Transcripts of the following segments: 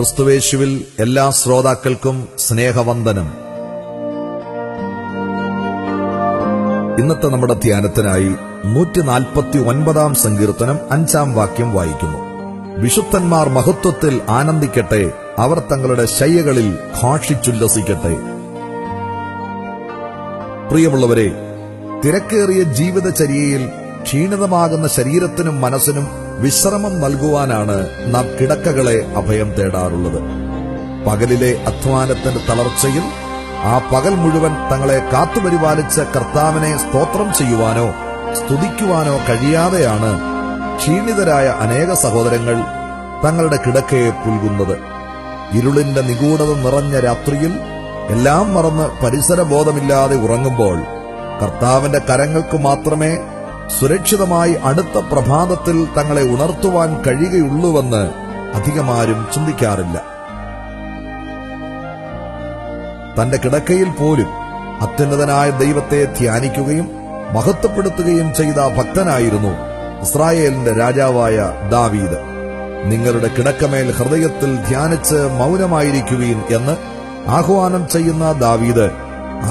ക്രിസ്തുവേശുവിൽ എല്ലാ ശ്രോതാക്കൾക്കും സ്നേഹവന്ദനം. ഇന്നത്തെ നമ്മുടെ ധ്യാനത്തിനായി 149 സങ്കീർത്തനം 5 വാക്യം വായിക്കുന്നു. വിശുദ്ധന്മാർ മഹത്വത്തിൽ ആനന്ദിക്കട്ടെ, അവർ തങ്ങളുടെ ശയ്യകളിൽ ഘോഷിച്ചുല്ലസിക്കട്ടെ. പ്രിയമുള്ളവരെ, തിരക്കേറിയ ജീവിതചര്യയിൽ ക്ഷീണിതമാകുന്ന ശരീരത്തിനും മനസ്സിനും വിശ്രമം നൽകുവാനാണ് നാം കിടക്കകളെ അഭയം തേടാറുള്ളത്. പകലിലെ അധ്വാനത്തിന്റെ തളർച്ചയിൽ ആ പകൽ മുഴുവൻ തങ്ങളെ കാത്തുപരിപാലിച്ച കർത്താവിനെ സ്തോത്രം ചെയ്യുവാനോ സ്തുതിക്കുവാനോ കഴിയാതെയാണ് ക്ഷീണിതരായ അനേക സഹോദരങ്ങൾ തങ്ങളുടെ കിടക്കയെ പുൽകുന്നത്. ഇരുളിന്റെ നിഗൂഢത നിറഞ്ഞ രാത്രിയിൽ എല്ലാം മറന്ന് പരിസരബോധമില്ലാതെ ഉറങ്ങുമ്പോൾ കർത്താവിന്റെ കരങ്ങൾക്ക് മാത്രമേ സുരക്ഷിതമായി അടുത്ത പ്രഭാതത്തിൽ തങ്ങളെ ഉണർത്തുവാൻ കഴിയുകയുള്ളൂവെന്ന് അധികമാരും ചിന്തിക്കാറില്ല. തന്റെ കിടക്കയിൽ പോലും അത്യുന്നതനായ ദൈവത്തെ ധ്യാനിക്കുകയും മഹത്വപ്പെടുത്തുകയും ചെയ്ത ഭക്തനായിരുന്നു ഇസ്രായേലിന്റെ രാജാവായ ദാവീദ്. നിങ്ങളുടെ കിടക്കമേൽ ഹൃദയത്തിൽ ധ്യാനിച്ച് മൗനമായിരിക്കുവീൻ എന്ന് ആഹ്വാനം ചെയ്യുന്ന ദാവീദ്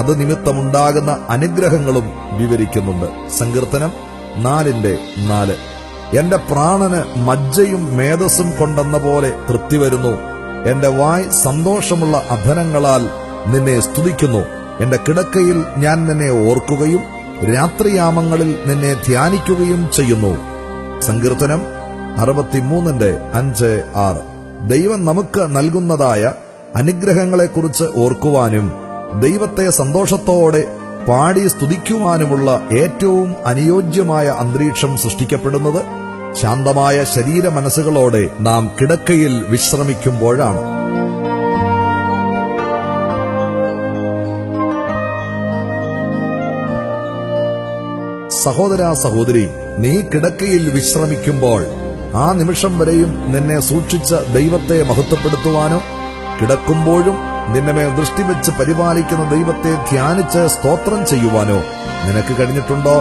അത് നിമിത്തമുണ്ടാകുന്ന അനുഗ്രഹങ്ങളും വിവരിക്കുന്നുണ്ട്. സങ്കീർത്തനം 4:4. എന്റെ പ്രാണന് മജ്ജയും മേധസ്സും കൊണ്ടെന്ന പോലെ തൃപ്തി വരുന്നു. എന്റെ വായ് സന്തോഷമുള്ള അധരങ്ങളാൽ നിന്നെ സ്തുതിക്കുന്നു. എന്റെ കിടക്കയിൽ ഞാൻ നിന്നെ ഓർക്കുകയും രാത്രിയാമങ്ങളിൽ നിന്നെ ധ്യാനിക്കുകയും ചെയ്യുന്നു. സങ്കീർത്തനം 63:5-6. ദൈവം നമുക്ക് നൽകുന്നതായ അനുഗ്രഹങ്ങളെക്കുറിച്ച് ഓർക്കുവാനും ദൈവത്തെ സന്തോഷത്തോടെ പാടി സ്തുതിക്കുവാനുമുള്ള ഏറ്റവും അനുയോജ്യമായ അന്തരീക്ഷം സൃഷ്ടിക്കപ്പെടുന്നത് ശാന്തമായ ശരീര മനസ്സുകളോടെ നാം കിടക്കയിൽ വിശ്രമിക്കുമ്പോഴാണ്. സഹോദരാ സഹോദരി, നീ കിടക്കയിൽ വിശ്രമിക്കുമ്പോൾ ആ നിമിഷം വരെയും നിന്നെ സൂക്ഷിച്ച ദൈവത്തെ മഹത്വപ്പെടുത്തുവാനോ കിടക്കുമ്പോഴും നിന്നെ മേൽ ദൃഷ്ടിവെച്ച് പരിപാലിക്കുന്ന ദൈവത്തെ ധ്യാനിച്ച് സ്തോത്രം ചെയ്യുവാനോ നിനക്ക് കഴിഞ്ഞിട്ടുണ്ടോ?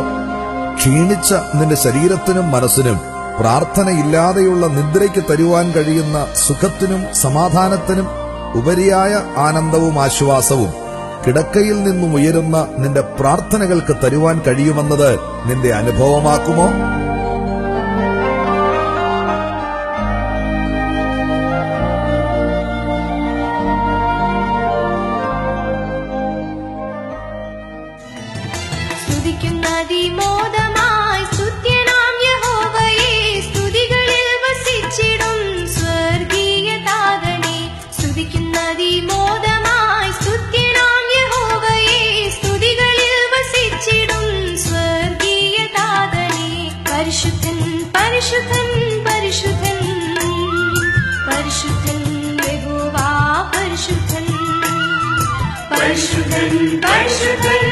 ക്ഷീണിച്ച നിന്റെ ശരീരത്തിനും മനസ്സിനും പ്രാർത്ഥനയില്ലാതെയുള്ള നിദ്രയ്ക്ക് തരുവാൻ കഴിയുന്ന സുഖത്തിനും സമാധാനത്തിനും ഉപരിയായ ആനന്ദവും ആശ്വാസവും കിടക്കയിൽ നിന്നും ഉയരുന്ന നിന്റെ പ്രാർത്ഥനകൾക്ക് തരുവാൻ കഴിയുമെന്നത് നിന്റെ അനുഭവമാക്കുമോ? സ്തുതിക്കുന്നതിമോദമായി സ്തുത്യനാം യഹോവയെ, സ്തുതികളിൽ വസിച്ചിടും സ്വർഗീയ താതനെ. സ്തുതിക്കുന്നതിമോദമായി സ്തുത്യനാം യഹോവയെ, സ്തുതികളിൽ വസിച്ചിടും സ്വർഗീയ താതനെ. പരിശുദ്ധൻ പരിശുദ്ധൻ പരിശുദ്ധൻ പരിശുദ്ധൻ യഹോവ പരിശുദ്ധൻ. പരിശുദ്ധൻ പരിശുദ്ധൻ